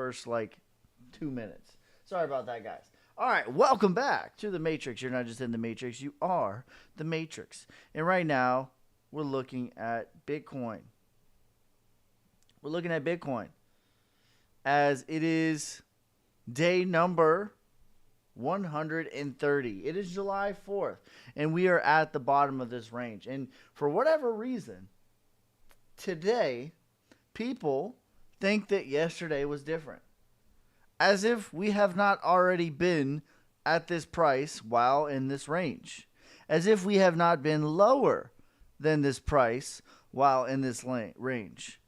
first like 2 minutes. Sorry about that, guys. All right, welcome back to the Matrix. You're not just in the Matrix, you are the Matrix. And right now, we're looking at Bitcoin. We're looking at Bitcoin as it is day number 130. It is July 4th, and we are at the bottom of this range. And for whatever reason, today, people think that yesterday was different. As if we have not already been at this price while in this range. As if we have not been lower than this price while in this range.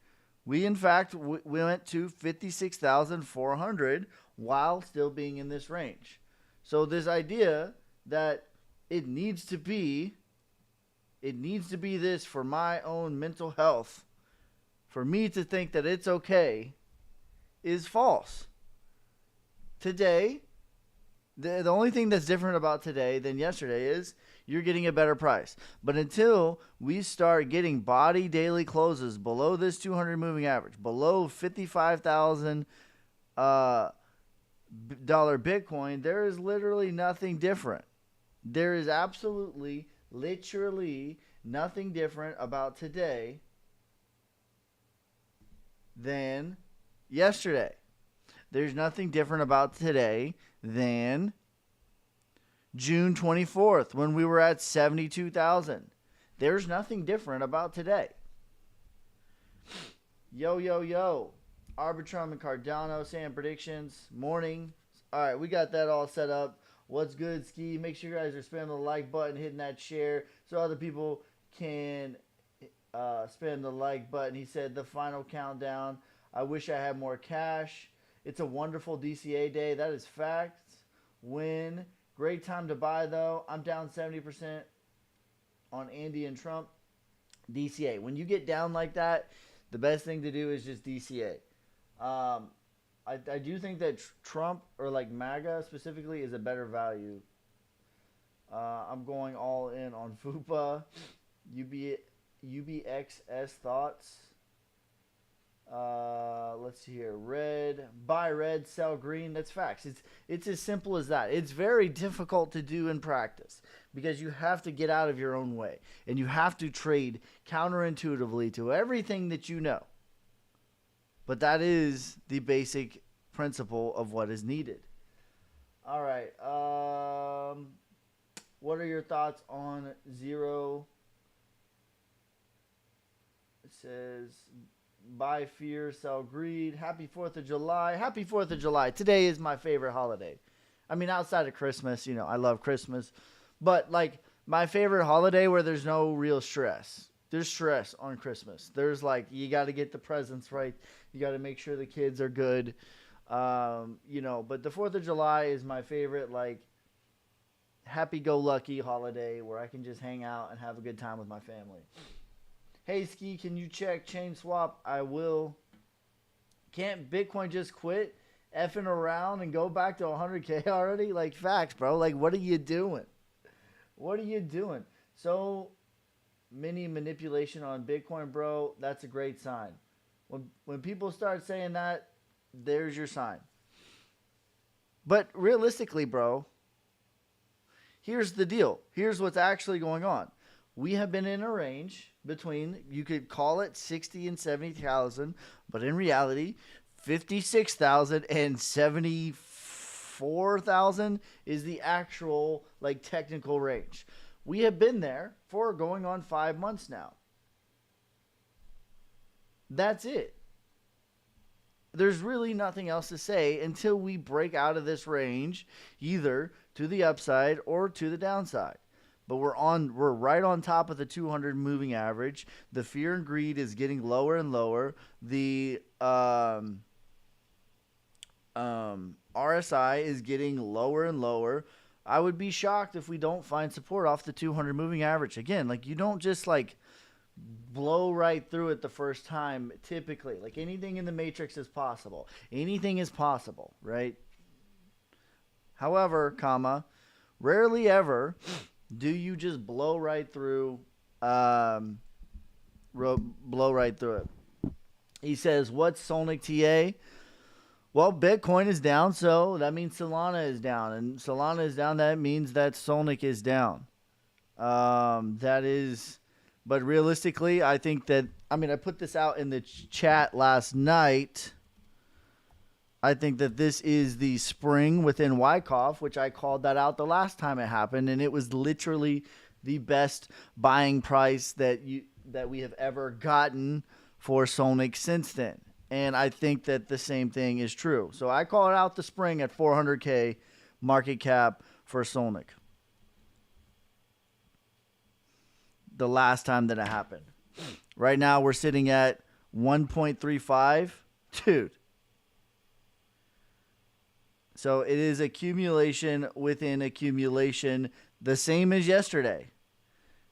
We, in fact, we went to 56,400 while still being in this range. So this idea that it needs to be this for my own mental health, for me to think that it's okay, is false. Today, the only thing that's different about today than yesterday is you're getting a better price. But until we start getting body daily closes below this 200 moving average, below $55,000 Bitcoin, there is literally nothing different. There is absolutely, literally nothing different about today than yesterday. There's nothing different about today than June 24th when we were at 72,000. There's nothing different about today. Yo, yo, yo. Arbitrum and Cardano saying predictions. Morning. All right, we got that all set up. What's good, Ski? Make sure you guys are spamming the like button, hitting that share so other people can spam the like button. He said the final countdown. I wish I had more cash. It's a wonderful DCA day. That is facts. Win. Great time to buy, though. I'm down 70% on Andy and Trump. DCA. When you get down like that, the best thing to do is just DCA. I do think that Trump, or like MAGA specifically, is a better value. I'm going all in on FUPA. UBXS thoughts. Let's see here. Red, buy red, sell green. That's facts. It's as simple as that. It's very difficult to do in practice because you have to get out of your own way and you have to trade counterintuitively to everything that you know. But that is the basic principle of what is needed. All right. What are your thoughts on Zero? It says, buy fear, sell greed. Happy 4th of July. Happy 4th of July. Today is my favorite holiday. I mean, outside of Christmas, you know, I love Christmas. But, like, my favorite holiday where there's no real stress. There's stress on Christmas. There's, like, you got to get the presents right. You got to make sure the kids are good. You know, but the 4th of July is my favorite, like, happy-go-lucky holiday where I can just hang out and have a good time with my family. Hey, Ski, can you check chain swap? I will. Can't Bitcoin just quit effing around and go back to 100K already? Like, facts, bro. Like, what are you doing? What are you doing? So many manipulation on Bitcoin, bro. That's a great sign. When people start saying that, there's your sign. But realistically, bro, here's the deal. Here's what's actually going on. We have been in a range between, you could call it 60 and 70,000, but in reality, 56,000 and 74,000 is the actual, like, technical range. We have been there for going on 5 months now. That's it. There's really nothing else to say until we break out of this range, either to the upside or to the downside. But we're right on top of the 200 moving average. The fear and greed is getting lower and lower. The RSI is getting lower and lower. I would be shocked if we don't find support off the 200 moving average. Again, like, you don't just, like, blow right through it the first time typically. Like, anything in the matrix is possible. Anything is possible, right? However, rarely ever do you just blow right through it. He says, what's Solnic TA? Well, Bitcoin is down, so that means Solana is down, and Solana is down. That means that Solnic is down. That is, but realistically, I think that I mean I put this out in the chat last night. I think that this is the spring within Wyckoff, which I called that out the last time it happened, and it was literally the best buying price that we have ever gotten for Solnic since then. And I think that the same thing is true. So I called out the spring at 400K market cap for Solnic. The last time that it happened. Right now we're sitting at 1.35. Dude. So it is accumulation within accumulation, the same as yesterday.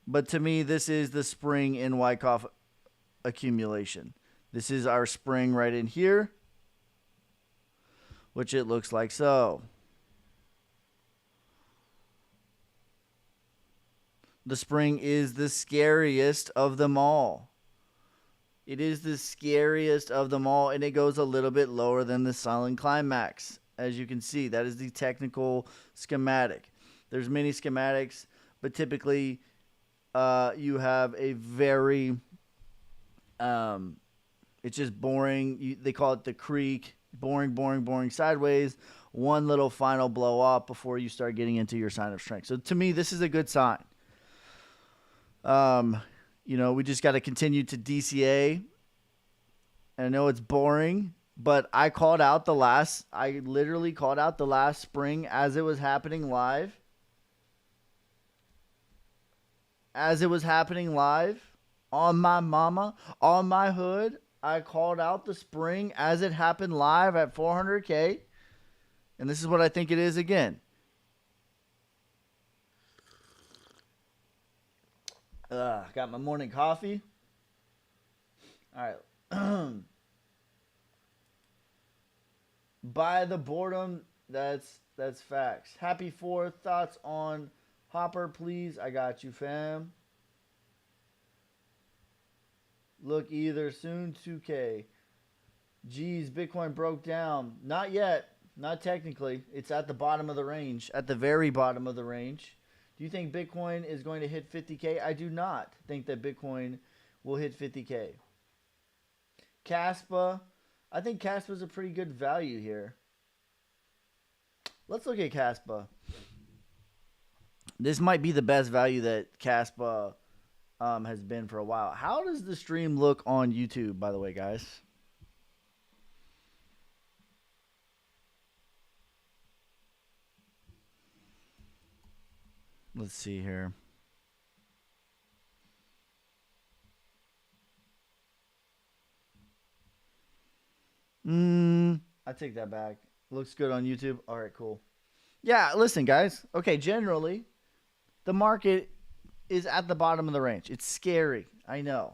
But to me, this is the spring in Wyckoff accumulation. This is our spring right in here, which it looks like so. The spring is the scariest of them all. It is the scariest of them all, and it goes a little bit lower than the silent climax. As you can see, that is the technical schematic. There's many schematics, but typically you have a very, it's just boring. They call it the creek. Boring, boring, boring sideways. One little final blow up before you start getting into your sign of strength. So to me, this is a good sign. We just got to continue to DCA. I know it's boring, but I literally called out the last spring as it was happening live. As it was happening live on my mama, on my hood, I called out the spring as it happened live at 400K. And this is what I think it is again. Got my morning coffee. All right. By the boredom, that's facts. Happy 4th. Thoughts on Hopper, please? I got you, fam. Look either soon, 2K. Geez, Bitcoin broke down. Not yet. Not technically. It's at the bottom of the range. At the very bottom of the range. Do you think Bitcoin is going to hit 50K? I do not think that Bitcoin will hit 50K. Kaspa. I think Kaspa is a pretty good value here. Let's look at Kaspa. This might be the best value that Kaspa has been for a while. How does the stream look on YouTube, by the way, guys? Let's see here. I take that back. Looks good on YouTube. All right, cool. Yeah, listen, guys. Okay, generally, the market is at the bottom of the range. It's scary. I know.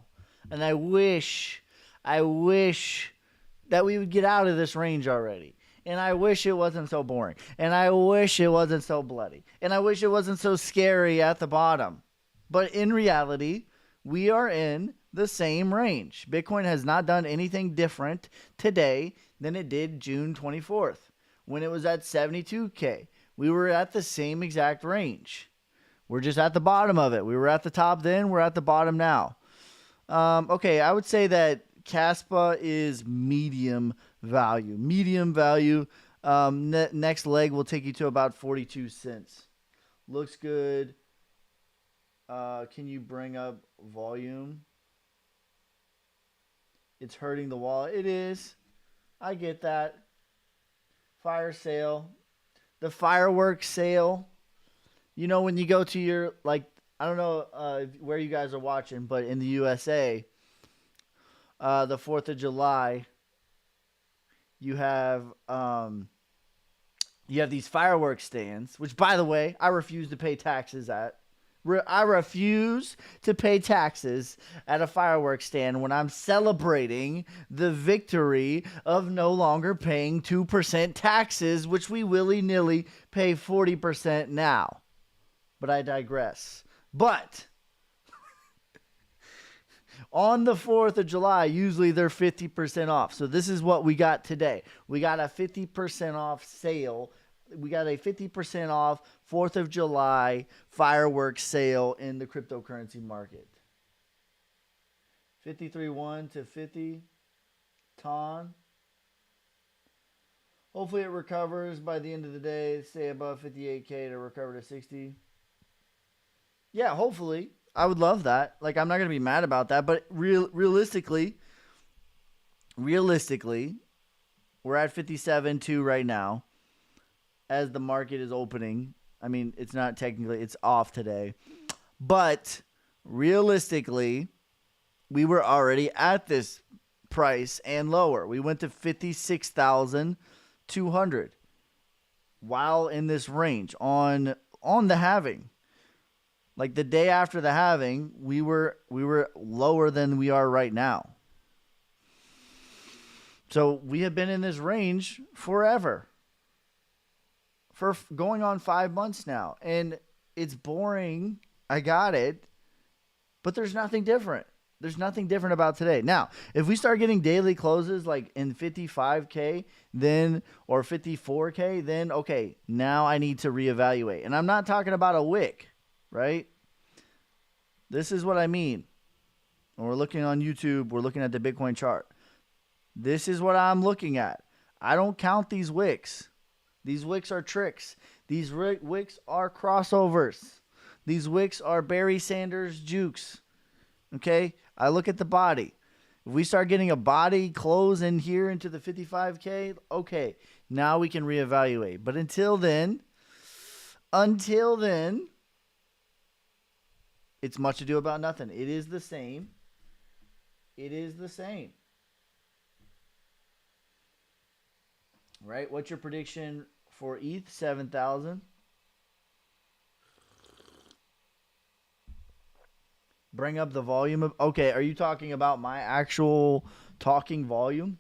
And I wish that we would get out of this range already. And I wish it wasn't so boring. And I wish it wasn't so bloody. And I wish it wasn't so scary at the bottom. But in reality, we are in the same range. Bitcoin has not done anything different today than it did June 24th when it was at 72K. We were at the same exact range. We're just at the bottom of it. We were at the top then. We're at the bottom now. Okay, I would say that Kaspa is medium value. Medium value. Next leg will take you to about 42 cents. Looks good. Can you bring up volume? It's hurting the wall. It is. I get that. Fire sale. The fireworks sale. You know, when you go to your, like, I don't know where you guys are watching, but in the USA, the 4th of July, you have these fireworks stands, which, by the way, I refuse to pay taxes at. I refuse to pay taxes at a fireworks stand when I'm celebrating the victory of no longer paying 2% taxes, which we willy-nilly pay 40% now. But I digress. But On the 4th of July, usually they're 50% off. So this is what we got today. We got a 50% off sale. We got a 50% off 4th of July fireworks sale in the cryptocurrency market. 53.1 to 50. Ton. Hopefully it recovers by the end of the day. Stay above 58K to recover to 60. Yeah, hopefully. I would love that. Like, I'm not going to be mad about that. But realistically, we're at 57.2 right now as the market is opening. I mean, it's not technically, it's off today. But realistically, we were already at this price and lower. We went to 56,200 while in this range on the halving. Like the day after the halving, we were lower than we are right now. So we have been in this range forever. For going on 5 months now. And it's boring. I got it. But there's nothing different. There's nothing different about today. Now, if we start getting daily closes like in 55K then or 54K, then okay, now I need to reevaluate. And I'm not talking about a wick, right? This is what I mean. When we're looking on YouTube, we're looking at the Bitcoin chart. This is what I'm looking at. I don't count these wicks. These wicks are tricks. These wicks are crossovers. These wicks are Barry Sanders jukes. Okay? I look at the body. If we start getting a body close in here into the 55K, okay, now we can reevaluate. But until then, it's much ado about nothing. It is the same. Right? What's your prediction for ETH? 7,000. Bring up the volume of... Okay, are you talking about my actual talking volume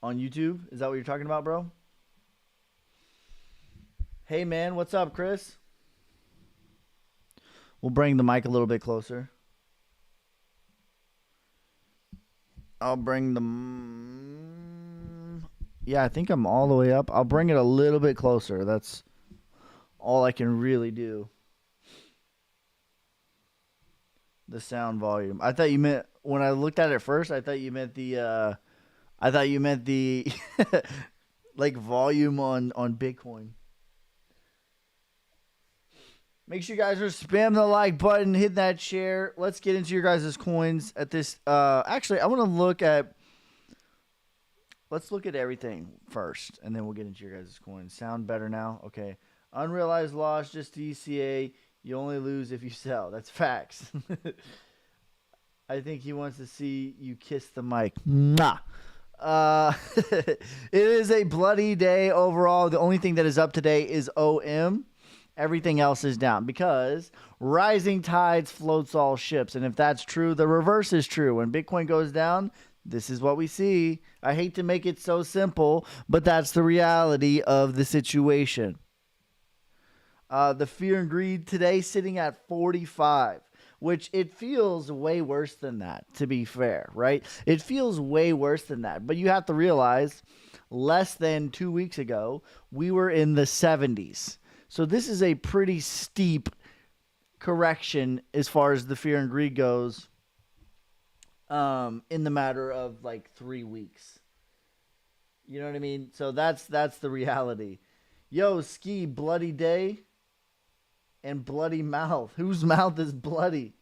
on YouTube? Is that what you're talking about, bro? Hey, man, what's up, Chris? We'll bring the mic a little bit closer. I'll bring the... Yeah, I think I'm all the way up. I'll bring it a little bit closer. That's all I can really do. The sound volume. I thought you meant, when I looked at it first, I thought you meant the like volume on Bitcoin. Make sure you guys are spam the like button, hit that share. Let's get into your guys' coins at this. Actually, I want to look at, let's look at everything first, and then we'll get into your guys' coins. Sound better now? Okay. Unrealized loss, just ECA. You only lose if you sell. That's facts. I think he wants to see you kiss the mic. Nah. It is a bloody day overall. The only thing that is up today is OM. Everything else is down because rising tides floats all ships. And if that's true, the reverse is true. When Bitcoin goes down, this is what we see. I hate to make it so simple, but that's the reality of the situation. The fear and greed today sitting at 45, which it feels way worse than that, to be fair, right? It feels way worse than that. But you have to realize less than 2 weeks ago, we were in the 70s. So this is a pretty steep correction as far as the fear and greed goes in the matter of like 3 weeks. You know what I mean? So that's the reality. Yo, Ski, bloody day. And bloody mouth. Whose mouth is bloody?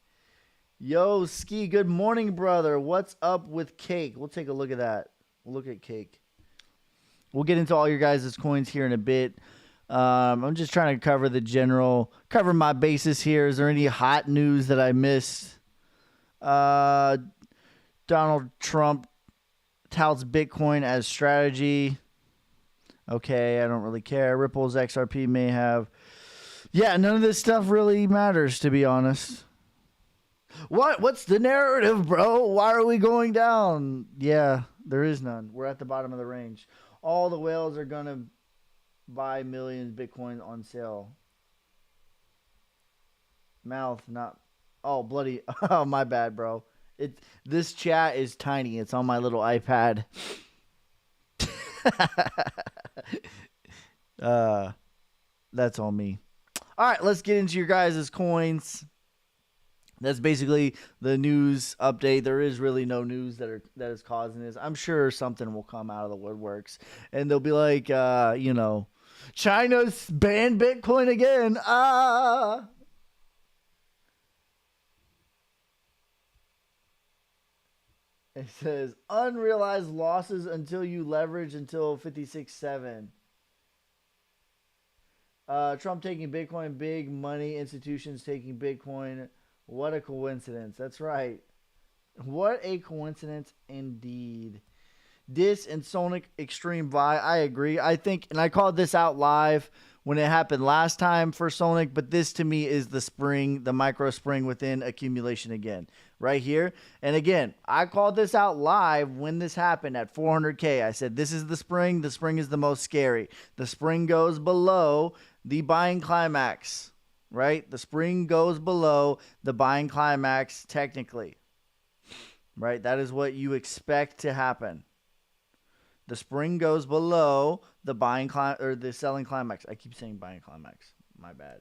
Yo, Ski, good morning, brother. What's up with Cake? We'll take a look at that. We'll look at Cake. We'll get into all your guys' coins here in a bit. I'm just trying to cover my bases here. Is there any hot news that I missed? Donald Trump touts Bitcoin as strategy. Okay, I don't really care. Ripple's XRP may have... Yeah, none of this stuff really matters, to be honest. What's the narrative, bro? Why are we going down? Yeah, there is none. We're at the bottom of the range. All the whales are going to buy millions Bitcoin on sale. Mouth, not Oh, bloody. Oh, my bad, bro. This chat is tiny. It's on my little iPad. uh, that's on me. All right, let's get into your guys' coins. That's basically the news update. There is really no news that is causing this. I'm sure something will come out of the woodworks, and they'll be like, China's banned Bitcoin again. It says unrealized losses until you leverage until 56.7. Trump taking Bitcoin, big money institutions taking Bitcoin. What a coincidence. That's right. What a coincidence indeed. Dis and Sonic Extreme Vi, I agree. I think, and I called this out live when it happened last time for Sonic, but this to me is the spring, the micro spring within accumulation again, right here. And again, I called this out live when this happened at 400K. I said, this is the spring. The spring is the most scary. The spring goes below the buying climax, right? The spring goes below the buying climax technically, right? That is what you expect to happen. The spring goes below the buying or the selling climax. I keep saying buying climax. My bad.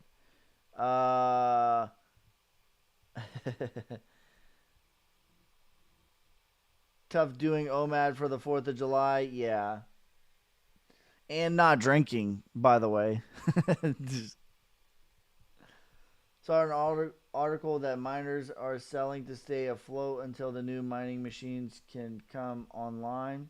Tough doing OMAD for the 4th of July. Yeah. And not drinking, by the way. Saw an article that miners are selling to stay afloat until the new mining machines can come online.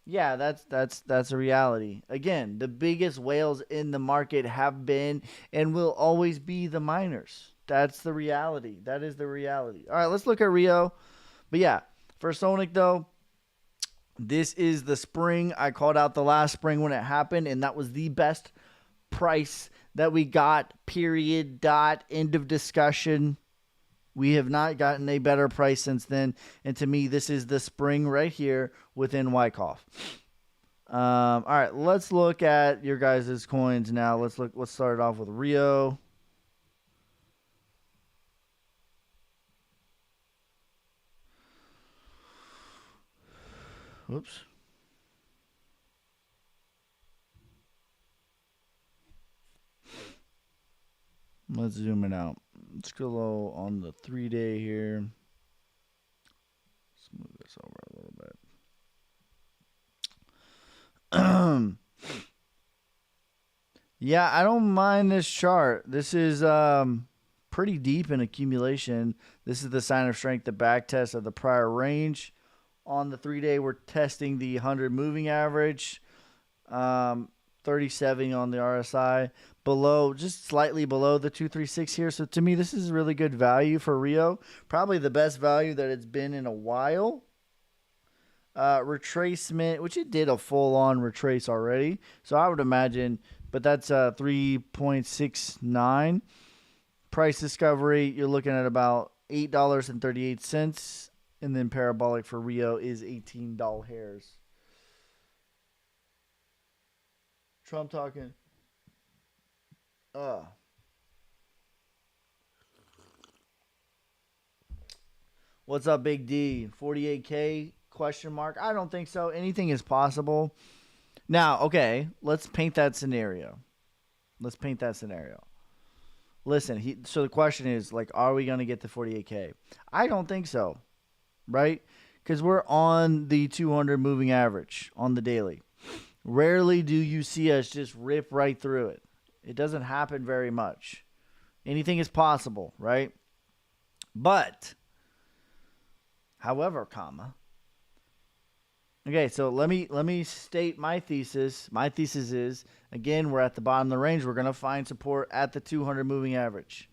Yeah, that's a reality. Again, the biggest whales in the market have been and will always be the miners. That's the reality. That is the reality. All right, let's look at Rio. But yeah, for Sonic though, this is the spring. I called out the last spring when it happened, and that was the best price that we got. Period. Dot. End of discussion. We have not gotten a better price since then. And to me, this is the spring right here within Wyckoff. All right, let's look at your guys' coins now. Let's start it off with Rio. Whoops. Let's zoom it out. Let's go on the 3-day here. Let's move this over a little bit. Yeah, I don't mind this chart. This is pretty deep in accumulation. This is the sign of strength, the back test of the prior range. On the 3-day, we're testing the 100 moving average. 37 on the RSI. Below, just slightly below the 236 here. So to me, this is really good value for Rio. Probably the best value that it's been in a while. Retracement, which it did a full-on retrace already. So I would imagine, but that's 3.69. Price discovery, you're looking at about $8.38. And then parabolic for Rio is $18. Trump talking. What's up, Big D? 48K? Question mark. I don't think so. Anything is possible. Now, okay, let's paint that scenario. Listen, so the question is, like, are we going to get to 48K? I don't think so, right? Because we're on the 200 moving average on the daily. Rarely do you see us just rip right through it. It doesn't happen very much. Anything is possible, right? But, however, okay, so let me state my thesis. My thesis is, again, we're at the bottom of the range. We're going to find support at the 200 moving average.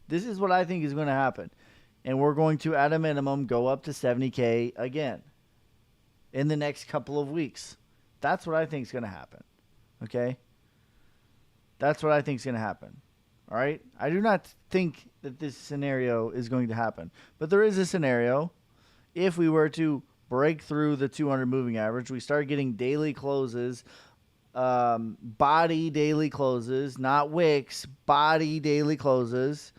This is what I think is going to happen. And we're going to, at a minimum, go up to 70K again in the next couple of weeks. That's what I think is going to happen. Okay? That's what I think is going to happen. All right? I do not think that this scenario is going to happen. But there is a scenario. If we were to break through the 200 moving average, we start getting daily closes, body daily closes, not wicks, body daily closes.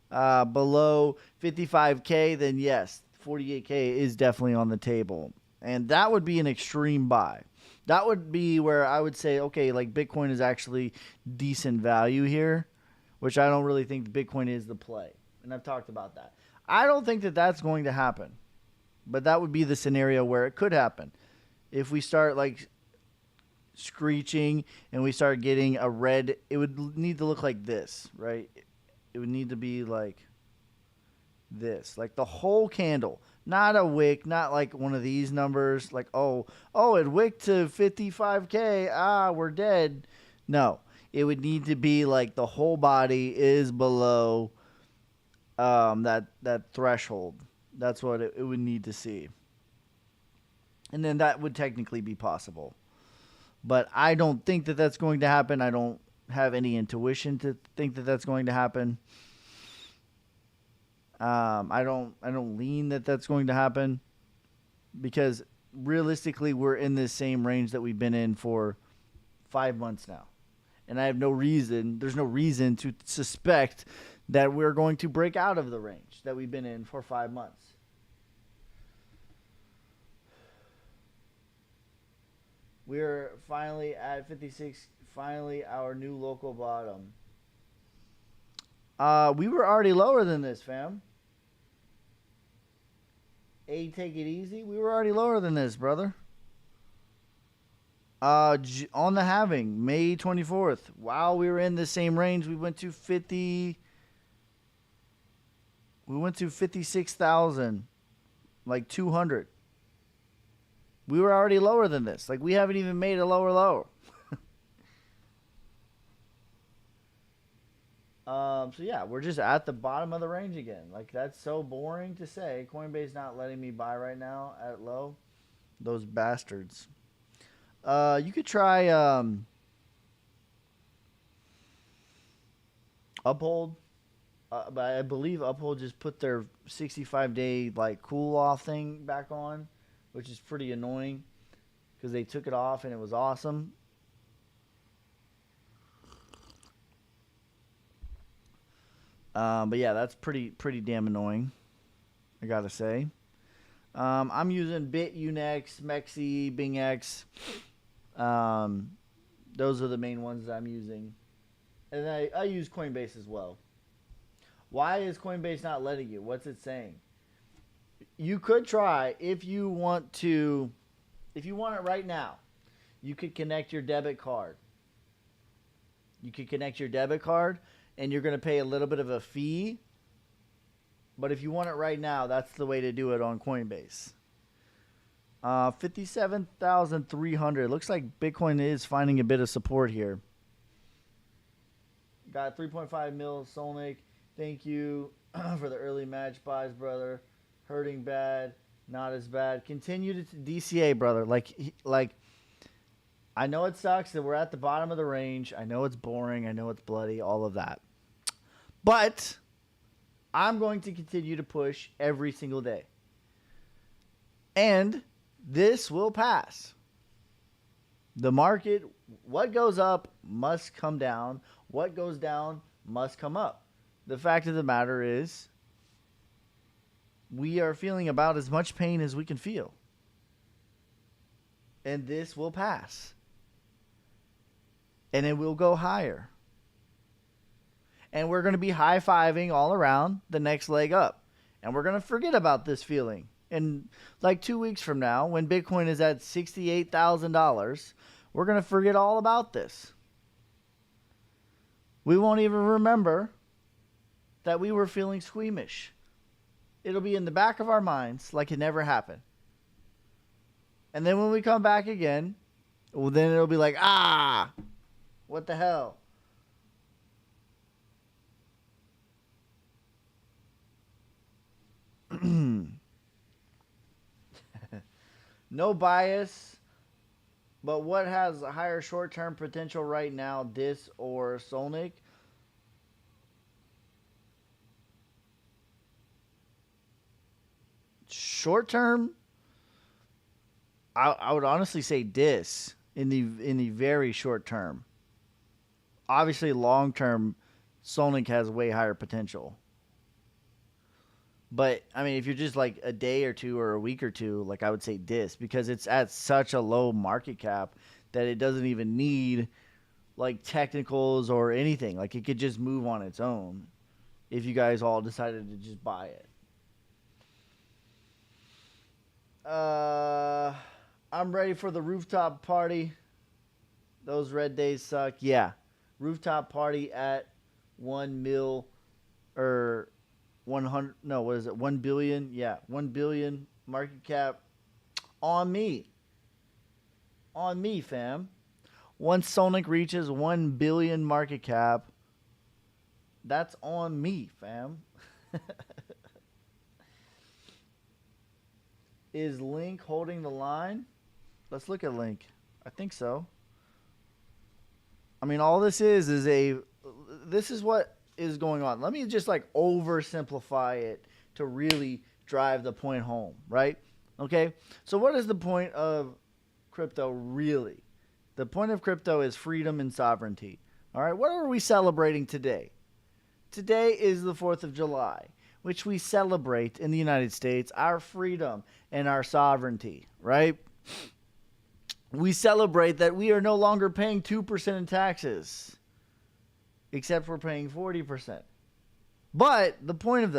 below 55K, then yes, 48K is definitely on the table. And that would be an extreme buy. That would be where I would say, okay, like Bitcoin is actually decent value here, which I don't really think Bitcoin is the play. And I've talked about that. I don't think that that's going to happen, but that would be the scenario where it could happen. If we start like screeching and we start getting a red, it would need to look like this, right? It would need to be like this, like the whole candle, not a wick, not like one of these numbers, like oh it wicked to 55K, we're dead. No, it would need to be like the whole body is below that threshold. That's what it would need to see, and then that would technically be possible. But I don't think that that's going to happen. I don't have any intuition to think that that's going to happen. I don't lean that that's going to happen, because realistically we're in this same range that we've been in for 5 months now, and I have no reason. There's no reason to suspect that we're going to break out of the range that we've been in for 5 months. We're finally at 56. Finally, our new local bottom. We were already lower than this, fam. Take it easy. We were already lower than this, brother. On the halving, May 24th. Wow, we were in the same range. We went to 50. We went to 56,000, like 200. We were already lower than this. Like, we haven't even made a lower low. So yeah, we're just at the bottom of the range again. Like, that's so boring to say. Coinbase not letting me buy right now at low. Those bastards. You could try Uphold. But I believe Uphold just put their 65-day like cool off thing back on, which is pretty annoying because they took it off and it was awesome. But yeah, that's pretty damn annoying, I gotta say. I'm using BitUnex, Mexi, BingX. Those are the main ones that I'm using. And I use Coinbase as well. Why is Coinbase not letting you? What's it saying? You could try if you want to. If you want it right now, you could connect your debit card. You could connect your debit card, and you're going to pay a little bit of a fee. But if you want it right now, that's the way to do it on Coinbase. 57,300. Looks like Bitcoin is finding a bit of support here. Got 3.5 mil, Solnik. Thank you for the early match buys, brother. Hurting bad, not as bad. Continue to DCA, brother. Like, I know it sucks that we're at the bottom of the range. I know it's boring. I know it's bloody, all of that. But I'm going to continue to push every single day. And this will pass. The market, what goes up must come down. What goes down must come up. The fact of the matter is, we are feeling about as much pain as we can feel. And this will pass. And it will go higher. And we're going to be high-fiving all around the next leg up. And we're going to forget about this feeling. And like 2 weeks from now, when Bitcoin is at $68,000, we're going to forget all about this. We won't even remember that we were feeling squeamish. It'll be in the back of our minds like it never happened. And then when we come back again, well, then it'll be like, what the hell? No bias, but what has a higher short-term potential right now, DIS or Solnik? Short-term, I would honestly say DIS in the very short term. Obviously, long-term, Solnik has way higher potential. But I mean, if you're just like a day or two or a week or two, like I would say this because it's at such a low market cap that it doesn't even need like technicals or anything. Like it could just move on its own if you guys all decided to just buy it. Uh, I'm ready for the rooftop party. Those red days suck. Yeah, rooftop party at 1 mil or 100. No, what is it? 1 billion. Yeah, 1 billion market cap on me. On me, fam. Once Sonic reaches 1 billion market cap, that's on me, fam. Is Link holding the line? Let's look at Link. I think so. I mean, all this is a. This is what is going on. Let me just like oversimplify it to really drive the point home, right? Okay. So, what is the point of crypto really? The point of crypto is freedom and sovereignty. All right. What are we celebrating today? Today is the 4th of July, which we celebrate in the United States our freedom and our sovereignty, right? We celebrate that we are no longer paying 2% in taxes, except we're paying 40%. But the point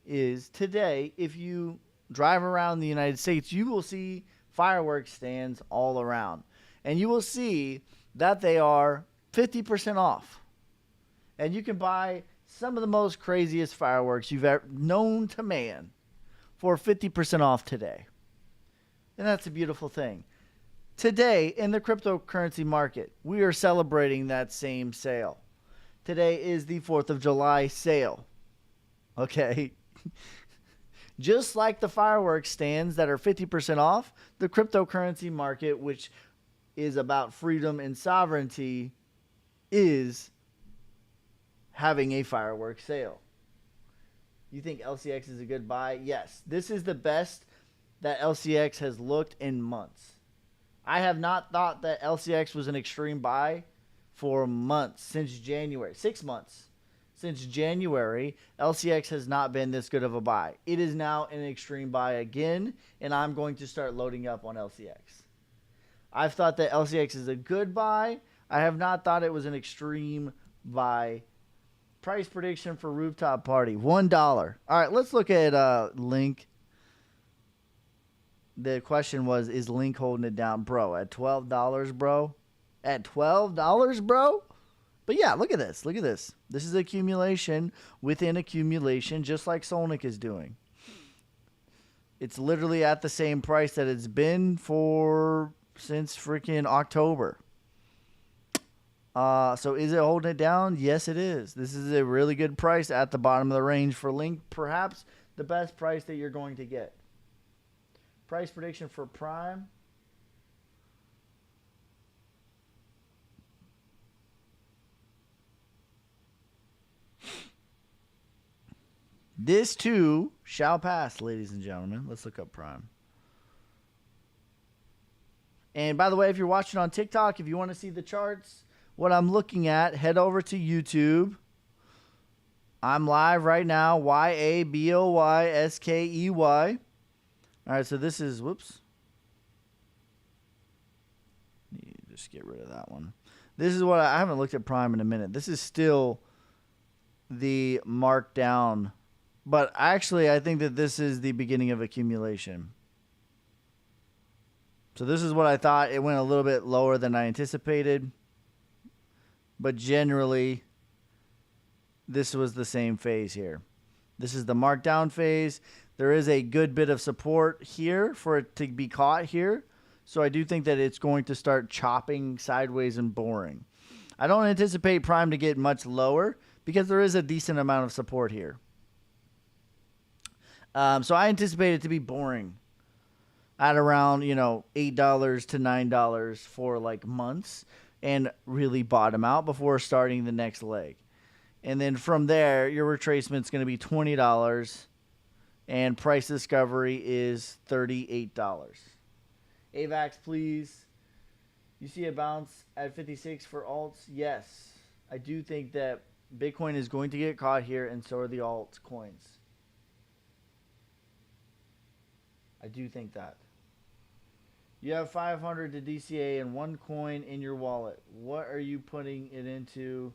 is today, if you drive around the United States, you will see fireworks stands all around. And you will see that they are 50% off. And you can buy some of the most craziest fireworks you've ever known to man for 50% off today. And that's a beautiful thing. Today, in the cryptocurrency market, we are celebrating that same sale. Today is the 4th of July sale. Okay? Just like the fireworks stands that are 50% off, the cryptocurrency market, which is about freedom and sovereignty, is having a fireworks sale. You think LCX is a good buy? Yes. This is the best that LCX has looked in months. I have not thought that LCX was an extreme buy for months, since January. 6 months. Since January, LCX has not been this good of a buy. It is now an extreme buy again, and I'm going to start loading up on LCX. I've thought that LCX is a good buy. I have not thought it was an extreme buy. Price prediction for rooftop party, $1. All right, let's look at Link. The question was, is Link holding it down? Bro, at $12, bro? At $12, bro? But yeah, look at this. Look at this. This is accumulation within accumulation, just like Sonic is doing. It's literally at the same price that it's been for since freaking October. So is it holding it down? Yes, it is. This is a really good price at the bottom of the range for Link. Perhaps the best price that you're going to get. Price prediction for Prime. This too shall pass, ladies and gentlemen. Let's look up Prime. And by the way, if you're watching on TikTok, if you want to see the charts, what I'm looking at, head over to YouTube. I'm live right now. YABOYSKEY. All right, so this is, whoops. Just get rid of that one. This is what I haven't looked at Prime in a minute. This is still the markdown. But actually, I think that this is the beginning of accumulation. So this is what I thought. It went a little bit lower than I anticipated. But generally, this was the same phase here. This is the markdown phase. There is a good bit of support here for it to be caught here. So I do think that it's going to start chopping sideways and boring. I don't anticipate Prime to get much lower because there is a decent amount of support here. So I anticipate it to be boring at around, $8 to $9 for like months and really bottom out before starting the next leg. And then from there, your retracement's going to be $20 and price discovery is $38. AVAX, please. You see a bounce at 56 for alts? Yes. I do think that Bitcoin is going to get caught here, and so are the altcoins. I do think that. You have 500 to DCA and one coin in your wallet. What are you putting it into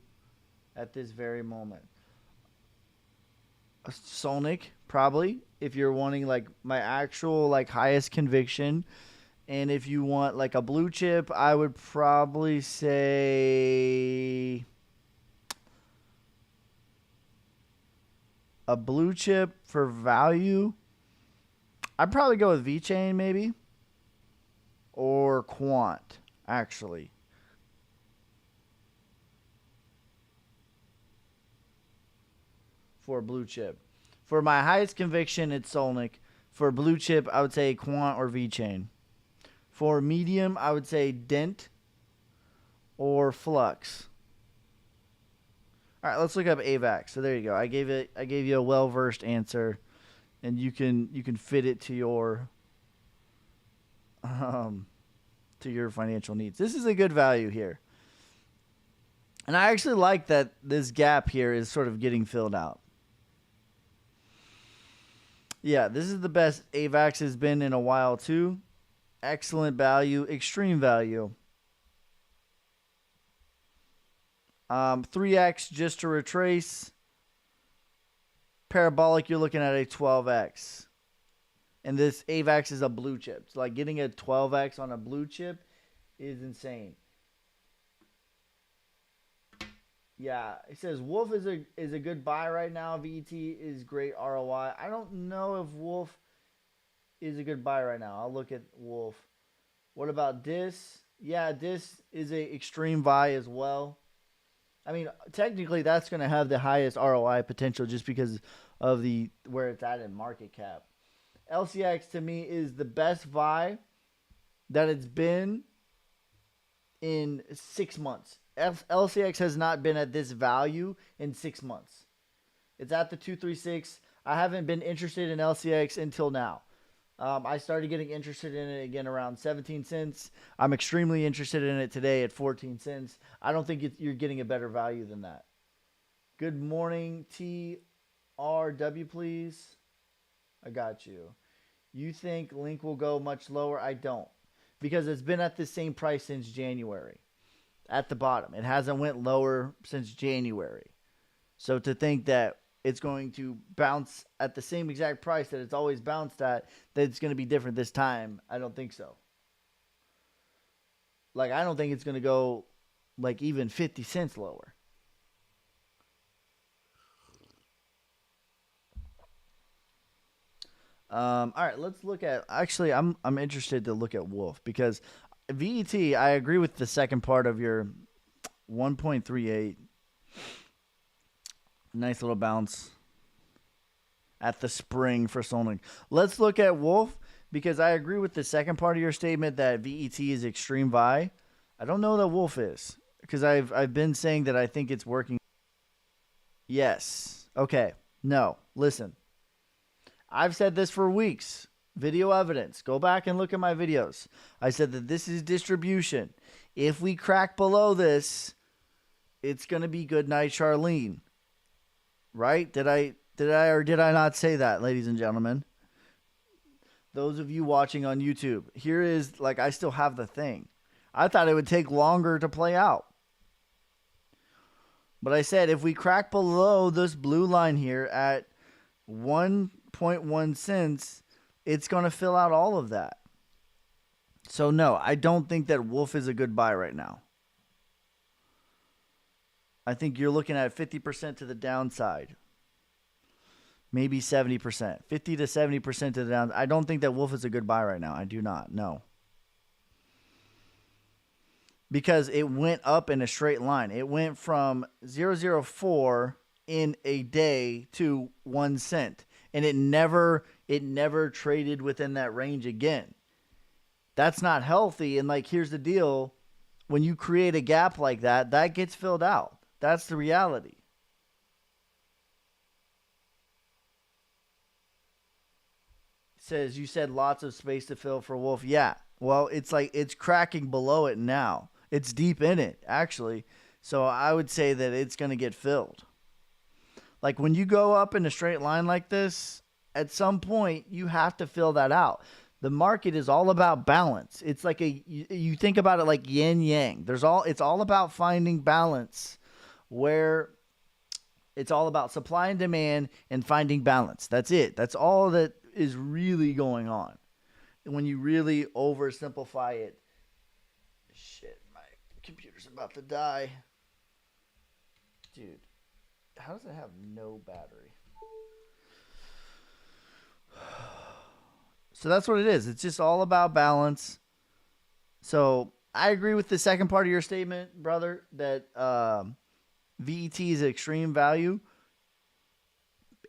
at this very moment? A Solnic, probably, if you're wanting like my actual like highest conviction. And if you want like a blue chip, I would probably say a blue chip for value. I'd probably go with VeChain maybe. Or Quant, actually. For blue chip. For my highest conviction, it's Solnic. For blue chip, I would say Quant or VeChain. For medium, I would say Dent or Flux. All right, let's look up AVAX. So there you go. I gave you a well-versed answer, and you can fit it to your financial needs. This is a good value here. And I actually like that this gap here is sort of getting filled out. Yeah, this is the best AVAX has been in a while too. Excellent value, extreme value. 3x just to retrace. Parabolic, you're looking at a 12x. And this AVAX is a blue chip. So like getting a 12x on a blue chip is insane. Yeah, it says Wolf is a good buy right now. VET is great ROI. I don't know if Wolf is a good buy right now. I'll look at Wolf. What about Dis? Yeah, Dis is a extreme buy as well. I mean, technically that's going to have the highest ROI potential just because of the where it's at in market cap. LCX to me is the best buy that it's been in 6 months. LCX has not been at this value in 6 months. It's at the 236. I haven't been interested in LCX until now. I started getting interested in it again around 17 cents. I'm extremely interested in it today at 14 cents. I don't think you're getting a better value than that. Good morning, TRW, please. I got you. You think Link will go much lower? I don't. Because it's been at the same price since January. At the bottom. It hasn't went lower since January. So to think that it's going to bounce at the same exact price that it's always bounced at, that it's going to be different this time, I don't think so. Like, I don't think it's going to go like even 50 cents lower. All right, let's look at. Actually, I'm interested to look at Wolf because VET. I agree with the second part of your 1.38. Nice little bounce at the spring for Solnic. Let's look at Wolf because I agree with the second part of your statement that VET is extreme buy. I don't know that Wolf is because I've been saying that I think it's working. Yes. Okay. No. Listen. I've said this for weeks. Video evidence. Go back and look at my videos. I said that this is distribution. If we crack below this, it's going to be good night, Charlene. Right? Did I or did I not say that, ladies and gentlemen? Those of you watching on YouTube, here is, like, I still have the thing. I thought it would take longer to play out. But I said if we crack below this blue line here at 1.1 cents, it's going to fill out all of that. So no, I don't think that Wolf is a good buy right now. I think you're looking at 50% to the downside. Maybe 70%. 50 to 70% to the downside. I don't think that Wolf is a good buy right now. I do not. No. Because it went up in a straight line. It went from 0.04 in a day to 1 cent. And it never traded within that range again. That's not healthy. And like, here's the deal. When you create a gap like that, that gets filled out. That's the reality. It says you said lots of space to fill for Wolf. Yeah. Well, it's like it's cracking below it now. It's deep in it, actually. So I would say that it's going to get filled. Like when you go up in a straight line like this, at some point you have to fill that out. The market is all about balance. It's like you think about it like yin yang. It's all about finding balance, where it's all about supply and demand and finding balance. That's it. That's all that is really going on. And when you really oversimplify it, shit, my computer's about to die. Dude, how does it have no battery? So that's what it is. It's just all about balance. So I agree with the second part of your statement, brother, that VET is extreme value.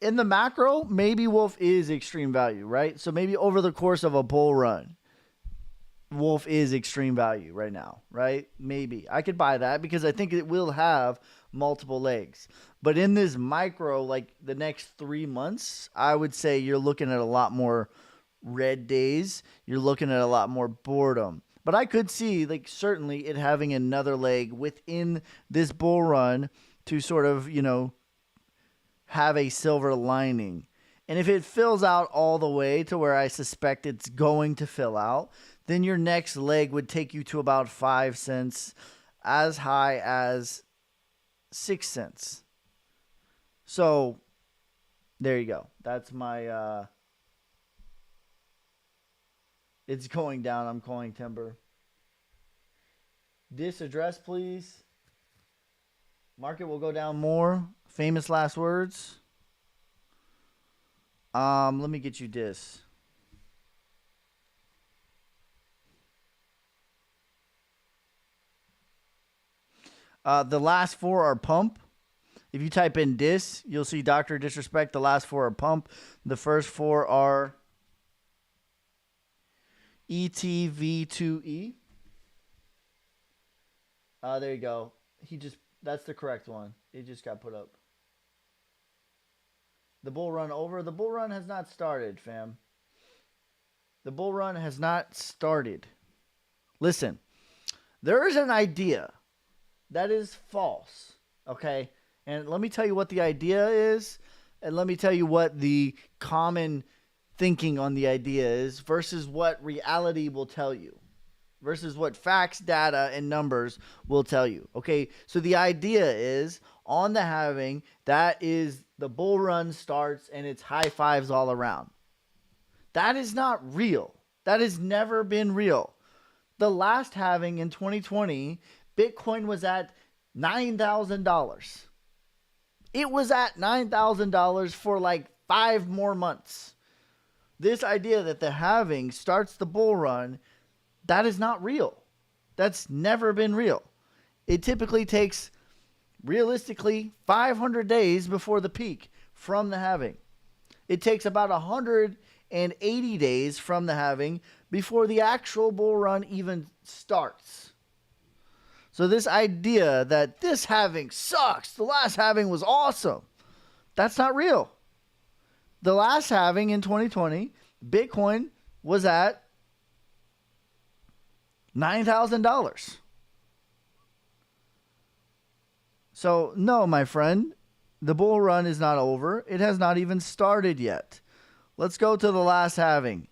In the macro, maybe Wolf is extreme value, right? So maybe over the course of a bull run, Wolf is extreme value right now, right? Maybe. I could buy that because I think it will have multiple legs. But in this micro, like the next 3 months, I would say you're looking at a lot more red days. You're looking at a lot more boredom. But I could see, like, certainly it having another leg within this bull run to sort of, have a silver lining. And if it fills out all the way to where I suspect it's going to fill out, then your next leg would take you to about 5 cents, as high as 6 cents. So there you go. That's my it's going down. I'm calling timber. This address, please. Market will go down more. Famous last words. Let me get you this. The last four are pump. If you type in dis, you'll see Dr. Disrespect. The last four are pump. The first four are ETV2E. There you go. That's the correct one. It just got put up. The bull run over. The bull run has not started, fam. The bull run has not started. Listen, there is an idea that is false, okay? And let me tell you what the idea is, and let me tell you what the common thinking on the idea is versus what reality will tell you, versus what facts, data, and numbers will tell you. Okay, so the idea is on the halving, that is the bull run starts and it's high fives all around. That is not real. That has never been real. The last halving in 2020, Bitcoin was at $9,000. It was at $9,000 for like 5 more months. This idea that the halving starts the bull run, that is not real. That's never been real. It typically takes, realistically, 500 days before the peak from the halving. It takes about 180 days from the halving before the actual bull run even starts. So this idea that this halving sucks, the last halving was awesome, that's not real. The last halving in 2020, Bitcoin was at $9,000. So no, my friend, the bull run is not over. It has not even started yet. Let's go to the last halving.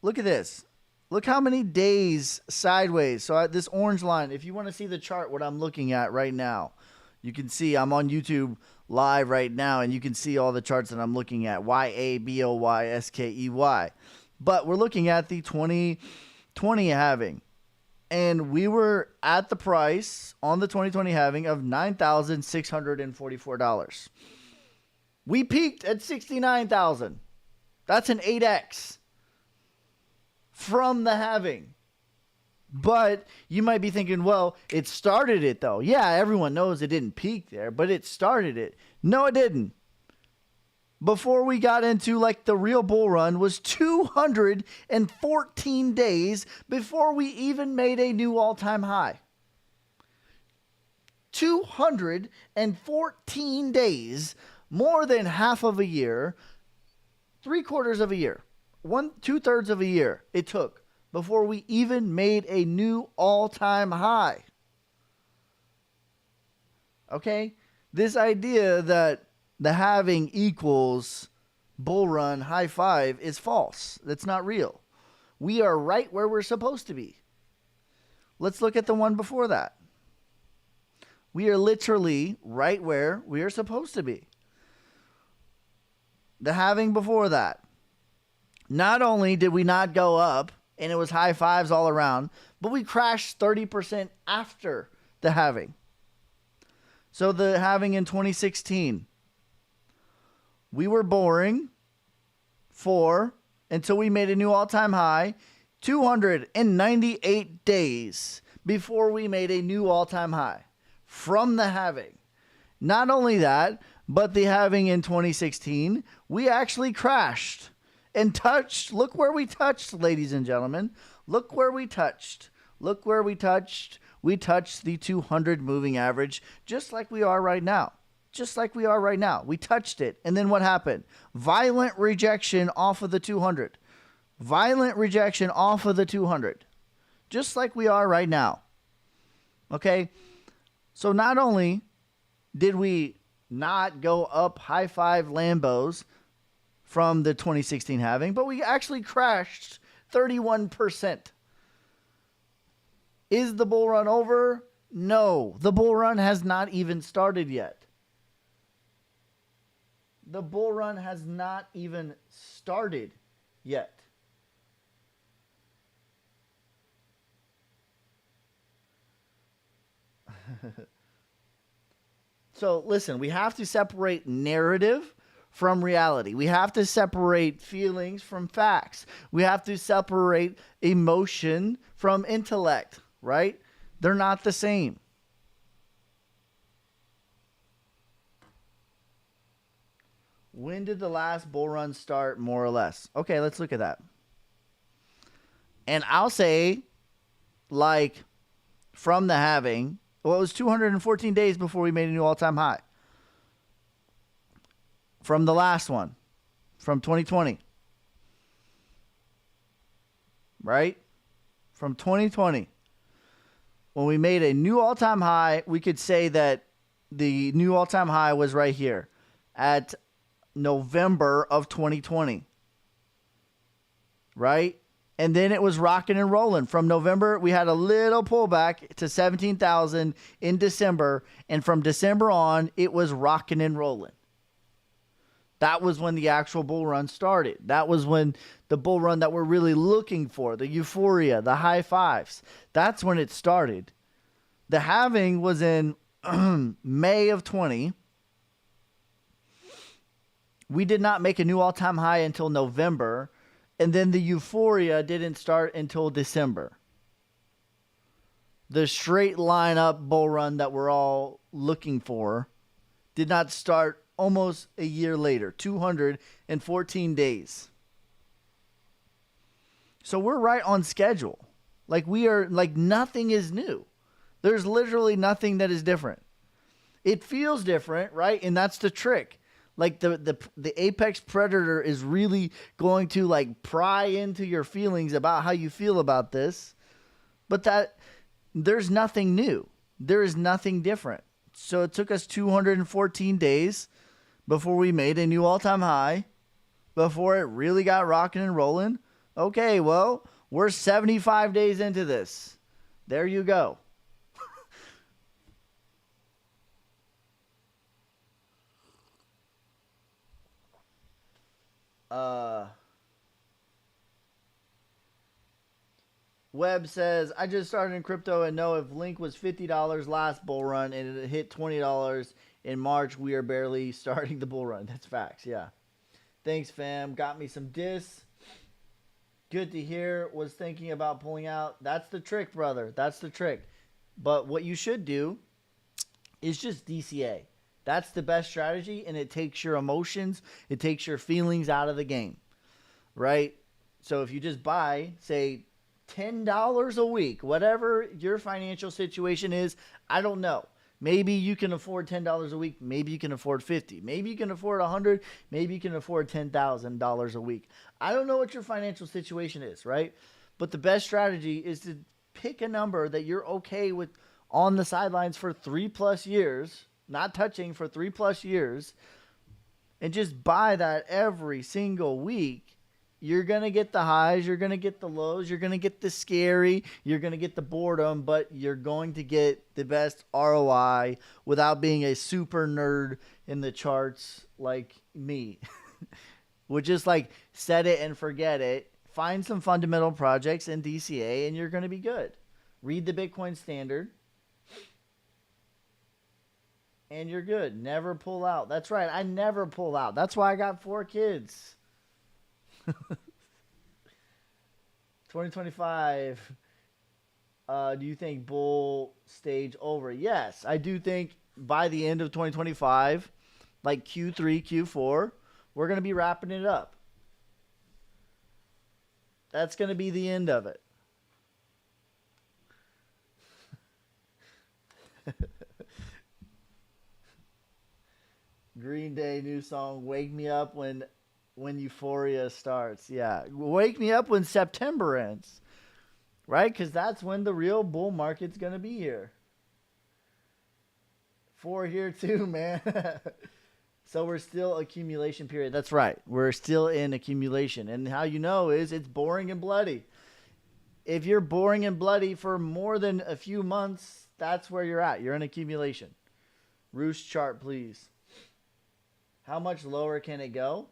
Look at this. Look how many days sideways. So this orange line, if you want to see the chart, what I'm looking at right now, you can see I'm on YouTube live right now, and you can see all the charts that I'm looking at. YABOYSKEY. But we're looking at the 2020 halving. And we were at the price on the 2020 halving of $9,644. We peaked at $69,000. That's an 8x from the halving. But you might be thinking, well, it started it though. Yeah, everyone knows it didn't peak there, but it started it. No, it didn't. Before we got into like the real bull run was 214 days before we even made a new all-time high. 214 days, more than half of a year, 3/4 of a year, 2/3 of a year it took before we even made a new all-time high. Okay? This idea that the halving equals bull run high five is false. That's not real. We are right where we're supposed to be. Let's look at the one before that. We are literally right where we are supposed to be. The halving before that. Not only did we not go up and it was high fives all around, but we crashed 30% after the halving. So the halving in 2016, we were boring until we made a new all-time high, 298 days before we made a new all-time high from the halving. Not only that, but the halving in 2016, we actually crashed and touched. Look where we touched, ladies and gentlemen. Look where we touched. Look where we touched. We touched the 200 moving average just like we are right now. Just like we are right now. We touched it. And then what happened? Violent rejection off of the 200. Violent rejection off of the 200. Just like we are right now. Okay? So not only did we not go up high five Lambos from the 2016 halving, but we actually crashed 31%. Is the bull run over? No. The bull run has not even started yet. The bull run has not even started yet. So listen, we have to separate narrative from reality. We have to separate feelings from facts. We have to separate emotion from intellect, right? They're not the same. When did the last bull run start, more or less? Okay, let's look at that. And I'll say, like, from the halving, well, it was 214 days before we made a new all-time high. From the last one, from 2020. Right? From 2020. When we made a new all-time high, we could say that the new all-time high was right here at November of 2020. Right? And then it was rocking and rolling. From November, we had a little pullback to 17,000 in December. And from December on, it was rocking and rolling. That was when the actual bull run started. That was when the bull run that we're really looking for, the euphoria, the high fives. That's when it started. The halving was in May of 20. We did not make a new all-time high until November. And then the euphoria didn't start until December. The straight line up bull run that we're all looking for did not start almost a year later, 214 days. So we're right on schedule. Like nothing is new. There's literally nothing that is different. It feels different, right? And that's the trick. Like the apex predator is really going to like pry into your feelings about how you feel about this. But that there's nothing new. There is nothing different. So it took us 214 days before we made a new all-time high, before it really got rocking and rolling. Okay, well, we're 75 days into this. There you go. Webb says, I just started in crypto and know if Link was $50 last bull run and it hit $20 in March, we are barely starting the bull run. That's facts, yeah. Thanks, fam. Got me some dis. Good to hear. Was thinking about pulling out. That's the trick, brother. That's the trick. But what you should do is just DCA. That's the best strategy, and it takes your emotions, it takes your feelings out of the game, right? So if you just buy, say, $10 a week, whatever your financial situation is, I don't know. Maybe you can afford $10 a week. Maybe you can afford $50. Maybe you can afford $100. Maybe you can afford $10,000 a week. I don't know what your financial situation is, right? But the best strategy is to pick a number that you're okay with on the sidelines for 3+ years, not touching for 3+ years, and just buy that every single week. You're going to get the highs, you're going to get the lows, you're going to get the scary, you're going to get the boredom, but you're going to get the best ROI without being a super nerd in the charts like me. Would just like set it and forget it. Find some fundamental projects in DCA and you're going to be good. Read the Bitcoin Standard and you're good. Never pull out. That's right. I never pull out. That's why I got 4 kids. 2025. Do you think bull stage over? Yes, I do think by the end of 2025, like Q3, Q4, we're going to be wrapping it up. That's going to be the end of it. Green Day new song, Wake Me Up When Euphoria starts. Yeah, wake me up when September ends. Right? Because that's when the real bull market's going to be here. 4 here too, man. So we're still accumulation period. That's right. We're still in accumulation. And how you know is it's boring and bloody. If you're boring and bloody for more than a few months, that's where you're at. You're in accumulation. Roost chart, please. How much lower can it go?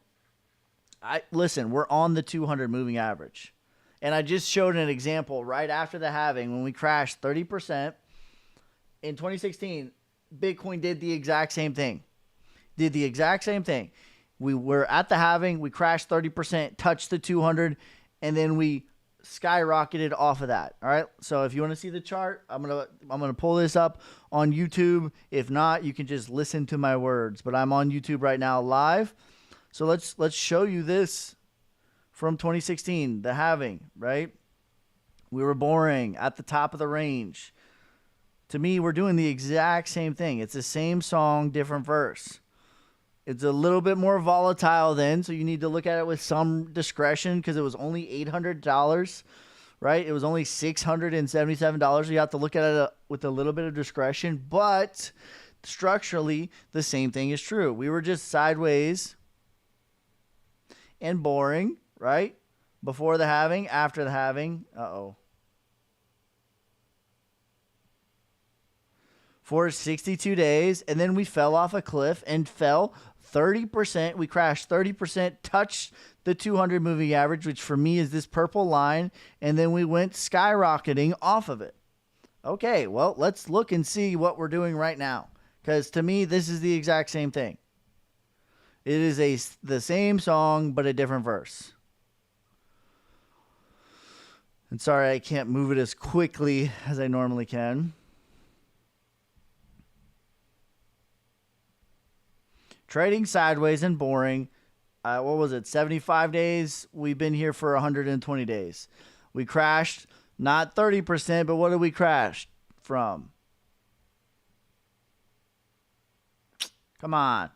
Listen, we're on the 200 moving average. And I just showed an example right after the halving when we crashed 30%. In 2016, Bitcoin did the exact same thing. We were at the halving, we crashed 30%, touched the 200, and then we skyrocketed off of that. All right. So if you want to see the chart, I'm gonna pull this up on YouTube. If not, you can just listen to my words. But I'm on YouTube right now live. So let's show you this from 2016, the halving, right? We were boring at the top of the range. To me, we're doing the exact same thing. It's the same song, different verse. It's a little bit more volatile then, so you need to look at it with some discretion because it was only $800, right? It was only $677. You have to look at it with a little bit of discretion, but structurally, the same thing is true. We were just sideways and boring, right? Before the halving, after the halving. For 62 days, and then we fell off a cliff and fell 30%. We crashed 30%, touched the 200 moving average, which for me is this purple line, and then we went skyrocketing off of it. Okay, well, let's look and see what we're doing right now, because to me, this is the exact same thing. It is the same song, but a different verse. And sorry, I can't move it as quickly as I normally can. Trading sideways and boring. What was it? 75 days. We've been here for 120 days. We crashed, not 30%, but what did we crash from? Come on.